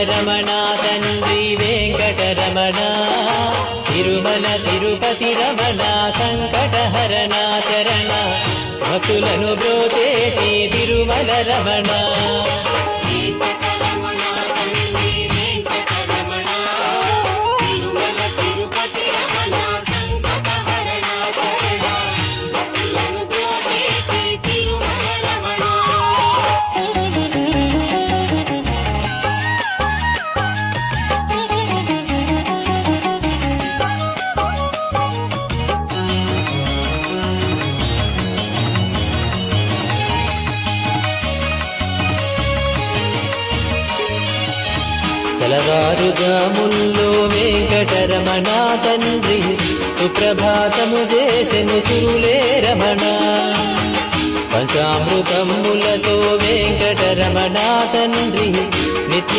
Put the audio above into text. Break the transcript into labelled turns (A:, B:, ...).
A: రమణ తండ్రి వెంకటరమణ తిరుమల తిరుపతి రమణ సంకటహరణ చరణ భక్తులను బ్రోచేటి తిరుమల రమణ తెల్లవారుజాముల్లో వెంకటరమణ తండ్రి సుప్రభాతము చేసెను సురులే రమణ పంచామృతములతో వెంకటరమణ తండ్రి నిత్య